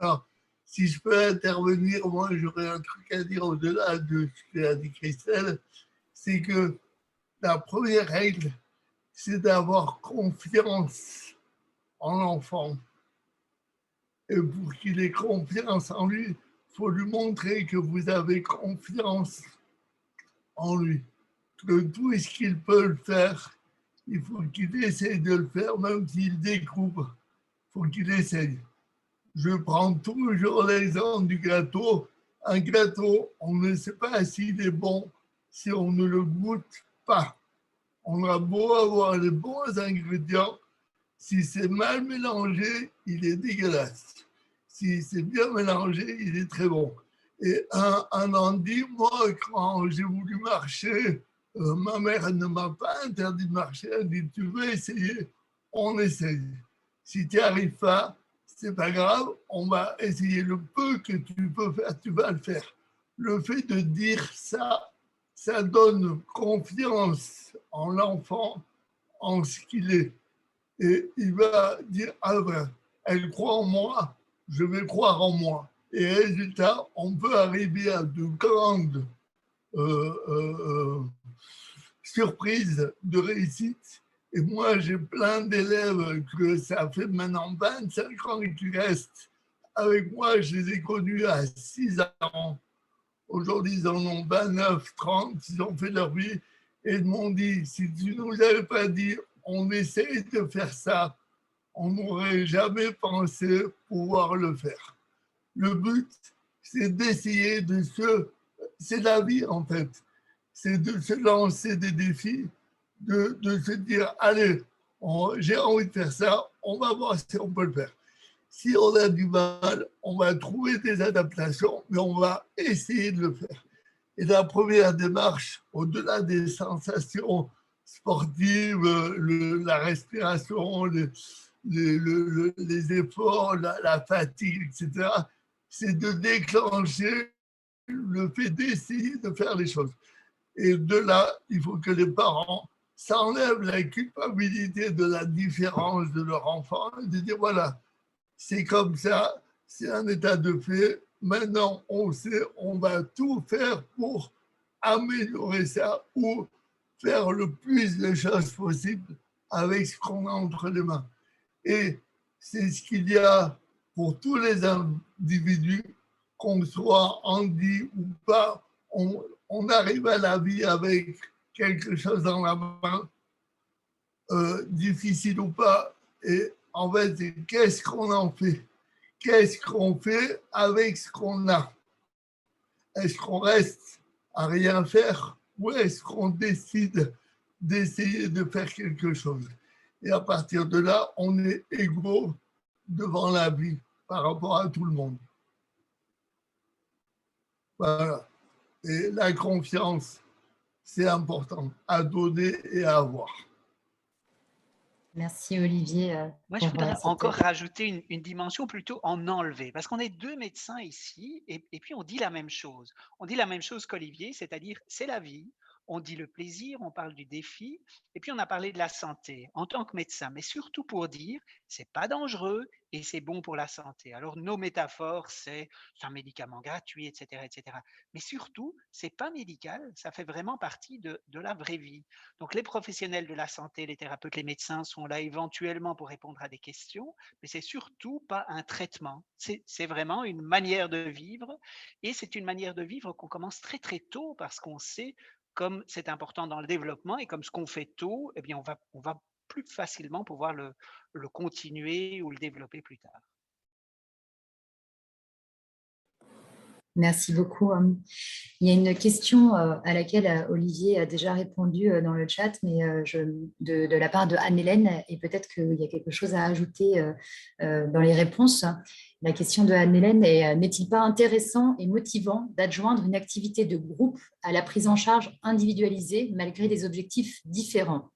Alors, si je peux intervenir, moi j'aurais un truc à dire au-delà de ce qu'a dit Christelle, c'est que la première règle, c'est d'avoir confiance en l'enfant. Et pour qu'il ait confiance en lui, il faut lui montrer que vous avez confiance en lui. Que tout ce qu'il peut le faire, il faut qu'il essaye de le faire, même s'il découvre, il faut qu'il essaye. Je prends toujours l'exemple du gâteau. Un gâteau, on ne sait pas s'il est bon si on ne le goûte pas. On a beau avoir les bons ingrédients, si c'est mal mélangé, il est dégueulasse. Si c'est bien mélangé, il est très bon. Et un lundi, moi, quand j'ai voulu marcher, ma mère ne m'a pas interdit de marcher. Elle dit, tu veux essayer? On essaye. Si tu n'y arrives pas, c'est pas grave, on va essayer le peu que tu peux faire, tu vas le faire. Le fait de dire ça, ça donne confiance en l'enfant, en ce qu'il est. Et il va dire, ah ben, elle croit en moi, je vais croire en moi. Et résultat, on peut arriver à de grandes surprises de réussite. Et moi, j'ai plein d'élèves que ça fait maintenant 25 ans qu'ils restent avec moi. Je les ai connus à 6 ans. Aujourd'hui, ils en ont 29, 30, ils ont fait leur vie. Et ils m'ont dit, si tu ne nous avais pas dit, on essaye de faire ça, on n'aurait jamais pensé pouvoir le faire. Le but, c'est d'essayer de se... C'est la vie, en fait. C'est de se lancer des défis, de se dire, allez, j'ai envie de faire ça, on va voir si on peut le faire. Si on a du mal, on va trouver des adaptations, mais on va essayer de le faire. Et la première démarche, au-delà des sensations sportives, la respiration, les efforts, la fatigue, etc., c'est de déclencher le fait d'essayer de faire les choses. Et de là, il faut que les parents s'enlèvent la culpabilité de la différence de leur enfant et de dire, voilà, c'est comme ça, c'est un état de fait. Maintenant, on sait, on va tout faire pour améliorer ça ou faire le plus de choses possible avec ce qu'on a entre les mains. Et c'est ce qu'il y a pour tous les individus, qu'on soit handi ou pas, on arrive à la vie avec quelque chose dans la main, difficile ou pas. Et en fait, qu'est-ce qu'on en fait? Qu'est-ce qu'on fait avec ce qu'on a? Est-ce qu'on reste à rien faire ou est-ce qu'on décide d'essayer de faire quelque chose? Et à partir de là, on est égaux devant la vie par rapport à tout le monde. Voilà. Et la confiance, c'est important à donner et à avoir. Merci Olivier. Moi, je voudrais encore rajouter une dimension plutôt en enlever, parce qu'on est deux médecins ici, et puis on dit la même chose. On dit la même chose qu'Olivier, c'est-à-dire c'est la vie. On dit le plaisir, on parle du défi, et puis on a parlé de la santé en tant que médecin, mais surtout pour dire c'est pas dangereux et c'est bon pour la santé. Alors nos métaphores, c'est un médicament gratuit, etc., etc. Mais surtout, c'est pas médical, ça fait vraiment partie de la vraie vie. Donc les professionnels de la santé, les thérapeutes, les médecins sont là éventuellement pour répondre à des questions, mais c'est surtout pas un traitement. C'est vraiment une manière de vivre, et c'est une manière de vivre qu'on commence très très tôt parce qu'on sait comme c'est important dans le développement et comme ce qu'on fait tôt, eh bien on va plus facilement pouvoir le continuer ou le développer plus tard. Merci beaucoup. Il y a une question à laquelle Olivier a déjà répondu dans le chat, mais de la part de Anne-Hélène, et peut-être qu'il y a quelque chose à ajouter dans les réponses. La question de Anne-Hélène est: n'est-il pas intéressant et motivant d'adjoindre une activité de groupe à la prise en charge individualisée malgré des objectifs différents?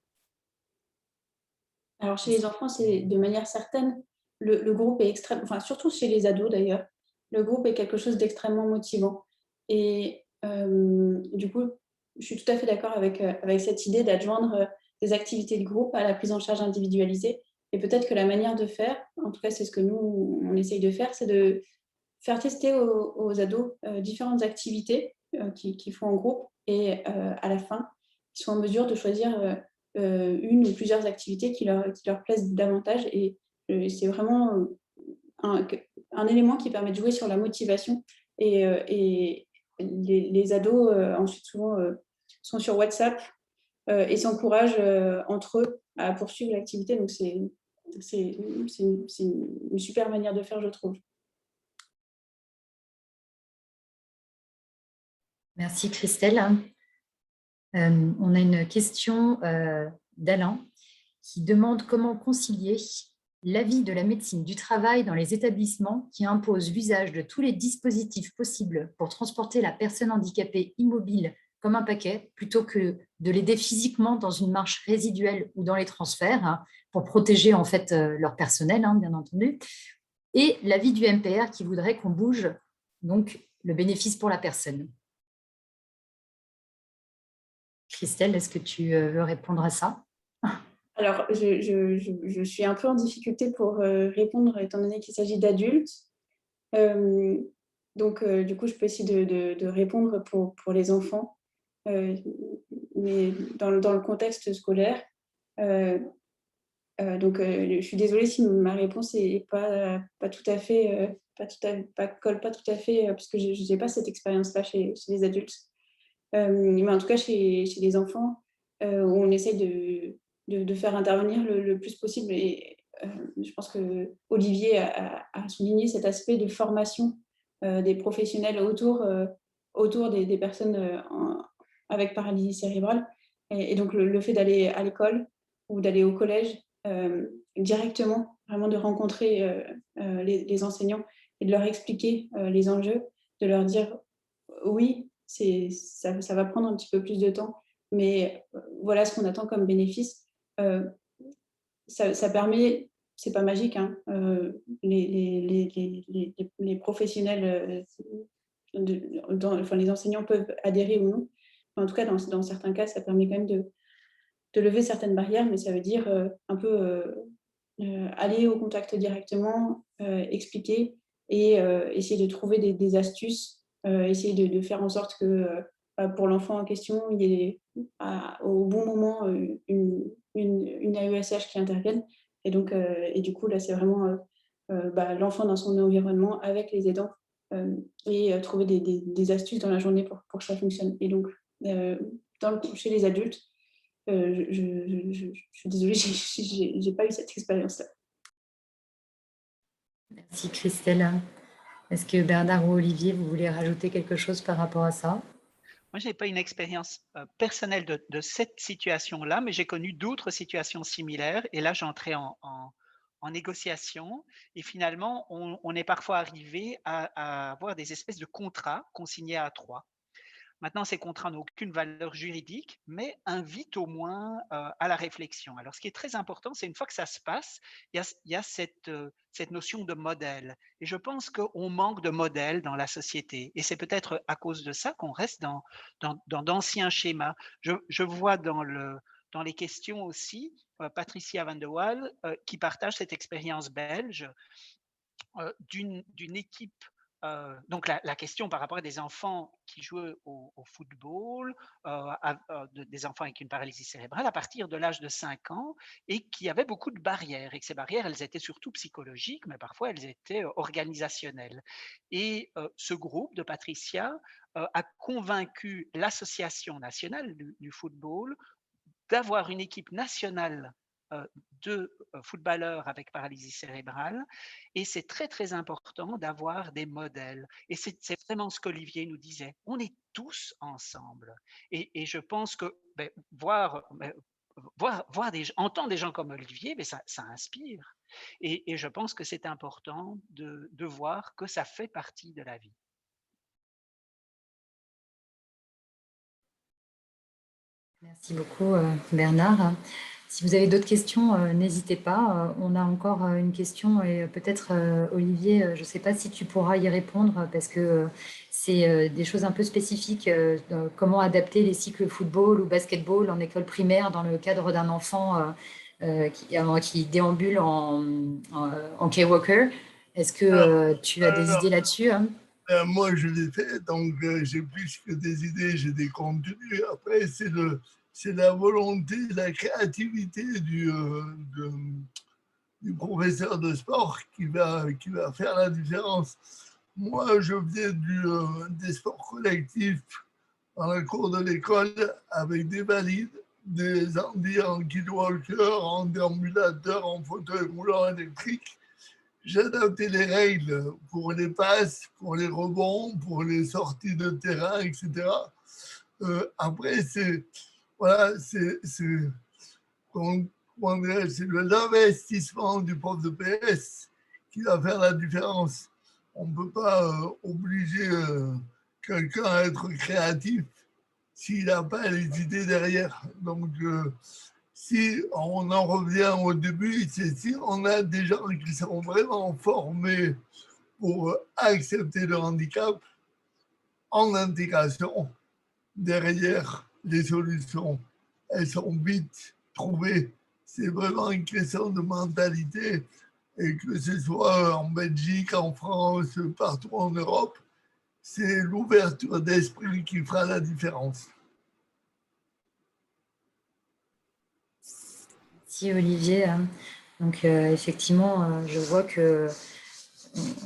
Alors, chez les enfants, c'est de manière certaine, le groupe est extrêmement, enfin, surtout chez les ados d'ailleurs, le groupe est quelque chose d'extrêmement motivant. Et du coup, je suis tout à fait d'accord avec cette idée d'adjoindre des activités de groupe à la prise en charge individualisée. Et peut-être que la manière de faire, en tout cas, c'est ce que nous, on essaye de faire, c'est de faire tester aux ados différentes activités qu'ils font en groupe et à la fin, ils sont en mesure de choisir une ou plusieurs activités qui leur plaisent davantage. Et c'est vraiment un élément qui permet de jouer sur la motivation. Et les ados, ensuite, souvent, sont sur WhatsApp et s'encouragent entre eux à poursuivre l'activité. Donc, c'est une super manière de faire, je trouve. Merci Christelle. On a une question d'Alain qui demande comment concilier l'avis de la médecine du travail dans les établissements qui impose l'usage de tous les dispositifs possibles pour transporter la personne handicapée immobile comme un paquet, plutôt que de l'aider physiquement dans une marche résiduelle ou dans les transferts, hein, pour protéger en fait leur personnel, hein, bien entendu, et l'avis du MPR qui voudrait qu'on bouge donc le bénéfice pour la personne. Christelle, est-ce que tu veux répondre à ça? Alors, je suis un peu en difficulté pour répondre, étant donné qu'il s'agit d'adultes. Donc, du coup, je peux essayer de répondre pour les enfants, mais dans le contexte scolaire. Donc, je suis désolée si ma réponse n'est pas tout à fait, colle pas tout à fait, parce que je n'ai pas cette expérience-là chez les adultes. Mais en tout cas, chez les enfants, où on essaye de faire intervenir le plus possible. Et je pense que Olivier a souligné cet aspect de formation des professionnels autour des personnes avec paralysie cérébrale. Et donc, le fait d'aller à l'école ou d'aller au collège directement, vraiment de rencontrer les enseignants et de leur expliquer les enjeux, de leur dire oui, ça va prendre un petit peu plus de temps, mais voilà ce qu'on attend comme bénéfice. Ça permet, c'est pas magique, hein, les professionnels, enfin, les enseignants peuvent adhérer ou non. En tout cas, dans certains cas, ça permet quand même de lever certaines barrières, mais ça veut dire un peu aller au contact directement, expliquer et essayer de trouver des astuces, essayer de faire en sorte que pour l'enfant en question, il y ait au bon moment une AESH qui intervienne. Et donc, et du coup, là, c'est vraiment l'enfant dans son environnement avec les aidants et trouver des astuces dans la journée pour que ça fonctionne. Et donc, chez les adultes, je suis désolée, j'ai pas eu cette expérience-là. Merci Christelle. Est-ce que Bernard ou Olivier, vous voulez rajouter quelque chose par rapport à ça? Moi, je n'ai pas une expérience personnelle de cette situation-là, mais j'ai connu d'autres situations similaires. Et là, j'entrais en négociation. Et finalement, on est parfois arrivé à avoir des espèces de contrats consignés à trois. Maintenant, ces contrats n'ont aucune valeur juridique, mais invitent au moins à la réflexion. Alors, ce qui est très important, c'est une fois que ça se passe, il y a cette notion de modèle. Et je pense qu'on manque de modèles dans la société. Et c'est peut-être à cause de ça qu'on reste dans d'anciens schémas. Je vois dans les questions aussi Patricia Van de Waal qui partage cette expérience belge d'une équipe. Donc la question par rapport à des enfants qui jouent au football, des enfants avec une paralysie cérébrale à partir de l'âge de 5 ans et qui avaient beaucoup de barrières et que ces barrières, elles étaient surtout psychologiques, mais parfois elles étaient organisationnelles. Et ce groupe de Patricia a convaincu l'association nationale du football d'avoir une équipe nationale de footballeurs avec paralysie cérébrale. Et c'est très, très important d'avoir des modèles. Et c'est vraiment ce qu'Olivier nous disait. On est tous ensemble. Et je pense que entendre des gens comme Olivier, ça inspire. Et je pense que c'est important de voir que ça fait partie de la vie. Merci beaucoup Bernard. Si vous avez d'autres questions, n'hésitez pas. On a encore une question et peut-être, Olivier, je ne sais pas si tu pourras y répondre parce que c'est des choses un peu spécifiques. Comment adapter les cycles football ou basketball en école primaire dans le cadre d'un enfant qui déambule en K-Walker. Est-ce que Alors, tu as des alors, idées là-dessus, hein? moi, je l'ai fait, donc j'ai plus que des idées, j'ai des contenus. Après, c'est la volonté, la créativité du professeur de sport qui va faire la différence. Moi, je faisais des sports collectifs dans la cour de l'école avec des valides, des handis en kid-walker, en déambulateur, en fauteuil roulant électrique. J'adaptais les règles pour les passes, pour les rebonds, pour les sorties de terrain, etc. Après, voilà, c'est l'investissement du prof de PS qui va faire la différence. On ne peut pas obliger quelqu'un à être créatif s'il n'a pas les idées derrière. Donc, si on en revient au début, c'est si on a des gens qui sont vraiment formés pour accepter le handicap en intégration, derrière les solutions, elles sont vite trouvées. C'est vraiment une question de mentalité et que ce soit en Belgique, en France, partout en Europe, c'est l'ouverture d'esprit qui fera la différence. Si Olivier, donc effectivement, je vois que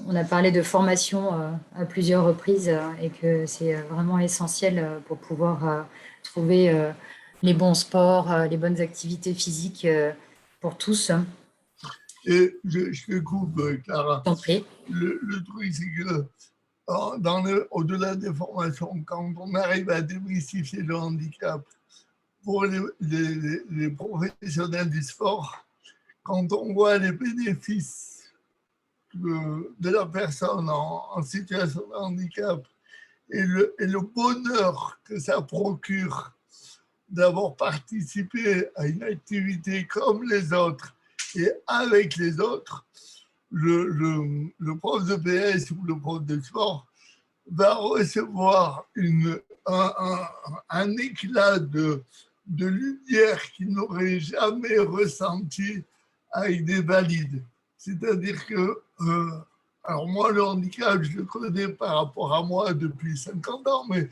on a parlé de formation à plusieurs reprises et que c'est vraiment essentiel pour pouvoir trouver les bons sports, les bonnes activités physiques pour tous. Et je te coupe, Clara. T'en prie. Le truc, c'est que au-delà des formations, quand on arrive à démystifier le handicap pour les professionnels du sport, quand on voit les bénéfices de la personne en situation de handicap et le bonheur que ça procure d'avoir participé à une activité comme les autres et avec les autres, le prof de PS ou le prof de sport va recevoir un éclat de lumière qu'il n'aurait jamais ressenti avec des valides. C'est-à-dire que, alors moi, le handicap, je le connais par rapport à moi depuis 50 ans, mais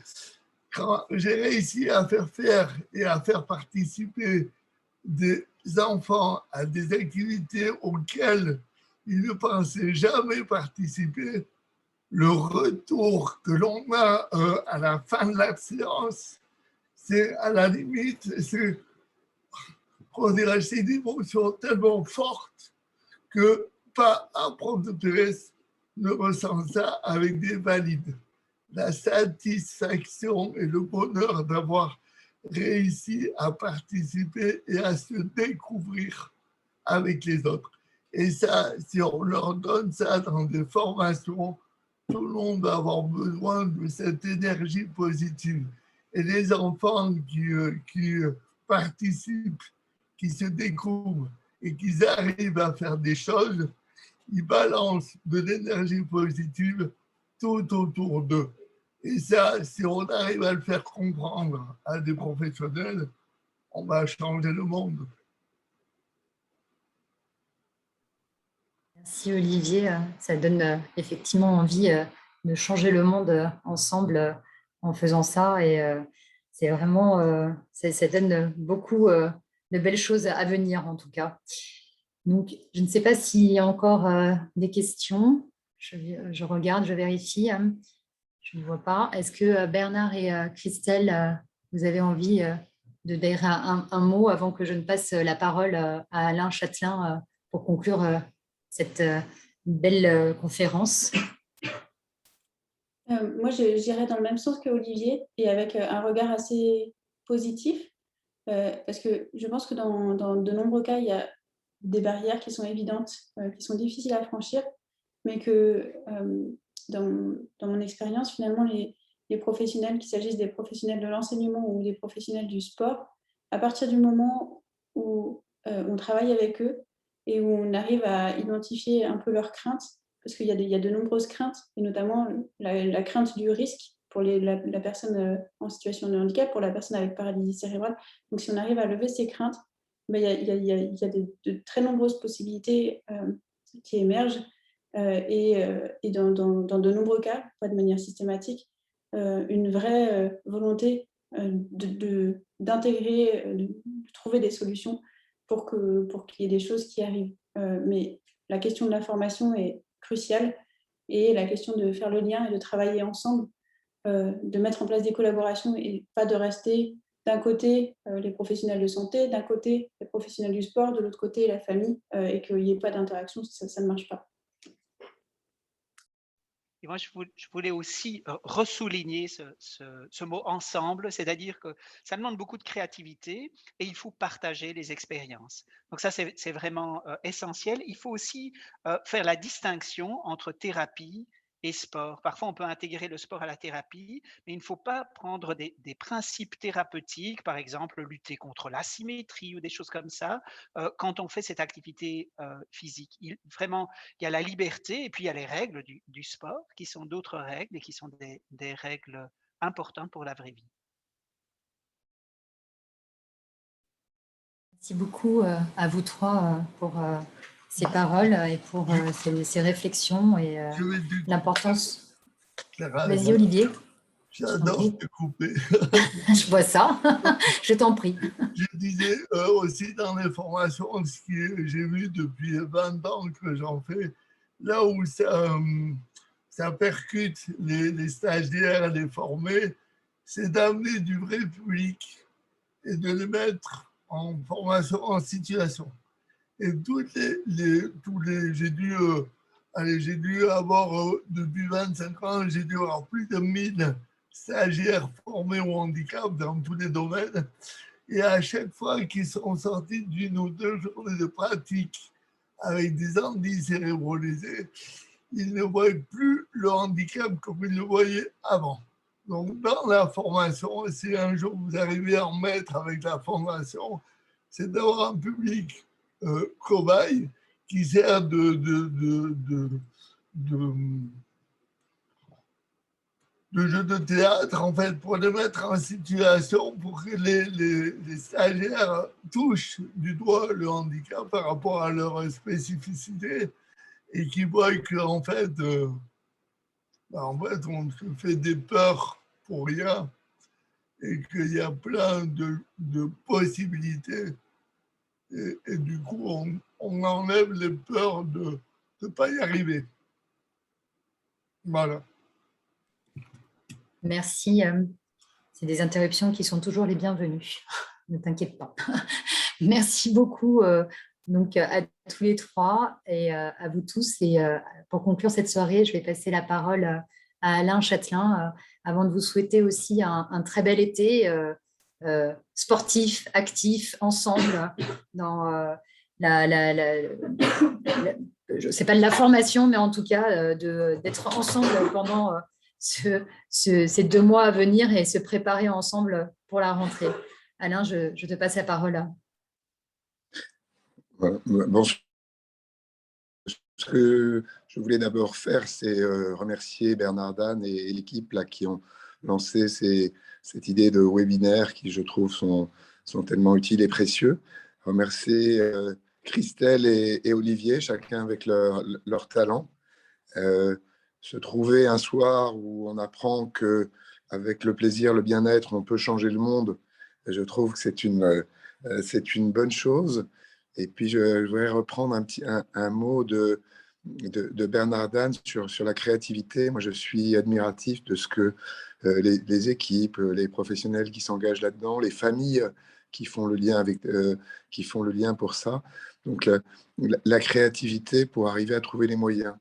quand j'ai réussi à faire et à faire participer des enfants à des activités auxquelles ils ne pensaient jamais participer, le retour que l'on a à la fin de la séance, c'est à la limite, c'est une émotion tellement forte que pas un prof de PS ne ressent ça avec des valides. La satisfaction et le bonheur d'avoir réussi à participer et à se découvrir avec les autres. Et ça, si on leur donne ça dans des formations, tout le monde va avoir besoin de cette énergie positive. Et les enfants qui participent, qui se découvrent et qui arrivent à faire des choses, ils balancent de l'énergie positive tout autour d'eux. Et ça, si on arrive à le faire comprendre à des professionnels, on va changer le monde. Merci Olivier, ça donne effectivement envie de changer le monde ensemble en faisant ça et c'est vraiment, ça donne beaucoup de belles choses à venir en tout cas. Donc, je ne sais pas s'il y a encore des questions. Je regarde, je vérifie. Je ne vois pas. Est-ce que Bernard et Christelle, vous avez envie de dire un mot avant que je ne passe la parole à Alain Châtelain pour conclure cette belle conférence? Moi, j'irais dans le même sens que Olivier et avec un regard assez positif, parce que je pense que dans de nombreux cas, il y a des barrières qui sont évidentes, qui sont difficiles à franchir, mais que dans mon expérience, finalement, les professionnels, qu'il s'agisse des professionnels de l'enseignement ou des professionnels du sport, à partir du moment où on travaille avec eux et où on arrive à identifier un peu leurs craintes, parce qu'il y a de nombreuses craintes, et notamment la crainte du risque pour la personne en situation de handicap, pour la personne avec paralysie cérébrale. Donc si on arrive à lever ces craintes, ben, il y a de très nombreuses possibilités qui émergent, et dans de nombreux cas, pas de manière systématique, une vraie volonté d'intégrer, de trouver des solutions pour qu'il y ait des choses qui arrivent. Mais la question de la formation est cruciale, et la question de faire le lien et de travailler ensemble, de mettre en place des collaborations et pas de rester d'un côté les professionnels de santé, d'un côté les professionnels du sport, de l'autre côté la famille, et qu'il n'y ait pas d'interaction, ça ne marche pas. Et moi, je voulais aussi ressouligner ce mot ensemble, c'est-à-dire que ça demande beaucoup de créativité et il faut partager les expériences. Donc ça, c'est vraiment essentiel. Il faut aussi faire la distinction entre thérapie et sport. Parfois, on peut intégrer le sport à la thérapie, mais il ne faut pas prendre des principes thérapeutiques, par exemple lutter contre l'asymétrie ou des choses comme ça, quand on fait cette activité physique. Vraiment, il y a la liberté et puis il y a les règles du sport qui sont d'autres règles et qui sont des règles importantes pour la vraie vie. Merci beaucoup à vous trois pour ces paroles et pour ces réflexions et Je vais te l'importance. Clara, Vas-y, Olivier. j'adore te couper. Je vois ça. Je t'en prie. Je disais aussi dans les formations, ce que j'ai vu depuis 20 ans que j'en fais, là où ça percute les stagiaires, les formés, c'est d'amener du vrai public et de les mettre en formation, en situation. Et j'ai dû avoir, depuis 25 ans, j'ai dû avoir plus de 1000 stagiaires formés au handicap dans tous les domaines. Et à chaque fois qu'ils sont sortis d'une ou deux journées de pratique avec des handis cérébralisés, ils ne voyaient plus le handicap comme ils le voyaient avant. Donc, dans la formation, si un jour vous arrivez à en mettre avec la formation, c'est d'avoir un public cobaye qui sert de jeu de théâtre, en fait, pour les mettre en situation pour que les stagiaires touchent du doigt le handicap par rapport à leur spécificité et qui voient qu'en fait, on se fait des peurs pour rien et qu'il y a plein de possibilités. Et du coup, on enlève les peurs de ne pas y arriver. Voilà. Merci. C'est des interruptions qui sont toujours les bienvenues. Ne t'inquiète pas. Merci beaucoup donc, à tous les trois et à vous tous. Et pour conclure cette soirée, je vais passer la parole à Alain Châtelain avant de vous souhaiter aussi un très bel été sportif, actif, ensemble dans c'est pas de la formation, mais en tout cas d'être ensemble pendant ces 2 mois à venir et se préparer ensemble pour la rentrée. Alain, je te passe la parole. Voilà. Bon, ce que je voulais d'abord faire, c'est remercier Bernard Dan et l'équipe là, qui ont lancé cette idée de webinaire qui, je trouve, sont tellement utiles et précieux. Remercier Christelle et Olivier, chacun avec leur talent. Se trouver un soir où on apprend qu'avec le plaisir, le bien-être, on peut changer le monde, je trouve que c'est une bonne chose. Et puis, je voudrais reprendre un mot de Bernard Dan sur la créativité. Moi, je suis admiratif de ce que les équipes, les professionnels qui s'engagent là-dedans, les familles qui font le lien pour ça. Donc, la créativité pour arriver à trouver les moyens.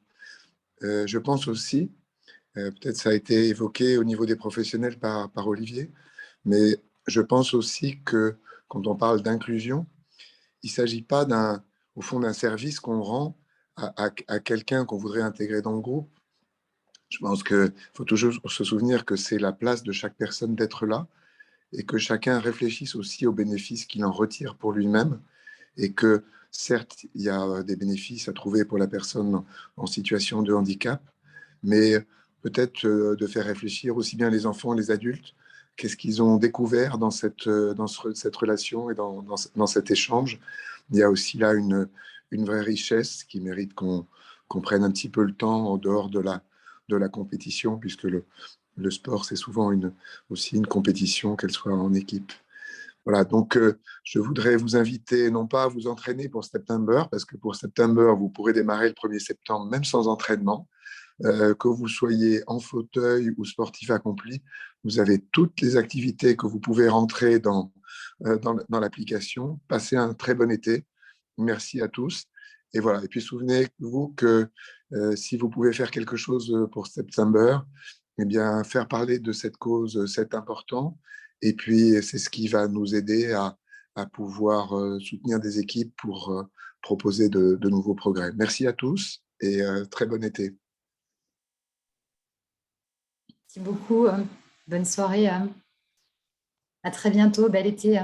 Je pense aussi, peut-être ça a été évoqué au niveau des professionnels par Olivier, mais je pense aussi que quand on parle d'inclusion, il ne s'agit pas au fond d'un service qu'on rend à quelqu'un qu'on voudrait intégrer dans le groupe. Je pense qu'il faut toujours se souvenir que c'est la place de chaque personne d'être là et que chacun réfléchisse aussi aux bénéfices qu'il en retire pour lui-même, et que certes, il y a des bénéfices à trouver pour la personne en situation de handicap, mais peut-être de faire réfléchir aussi bien les enfants, les adultes, qu'est-ce qu'ils ont découvert dans cette relation et dans cet échange. Il y a aussi là une vraie richesse qui mérite qu'on prenne un petit peu le temps en dehors de la compétition, puisque le sport, c'est souvent aussi une compétition, qu'elle soit en équipe. Voilà, donc je voudrais vous inviter non pas à vous entraîner pour September, parce que pour September, vous pourrez démarrer le 1er septembre, même sans entraînement. Que vous soyez en fauteuil ou sportif accompli, vous avez toutes les activités que vous pouvez rentrer dans l'application. Passez un très bon été. Merci à tous. Et voilà. Et puis souvenez-vous que si vous pouvez faire quelque chose pour September, eh bien, faire parler de cette cause, c'est important. Et puis, c'est ce qui va nous aider à pouvoir soutenir des équipes pour proposer de nouveaux progrès. Merci à tous et très bon été. Merci beaucoup. Bonne soirée. À très bientôt. Bel été.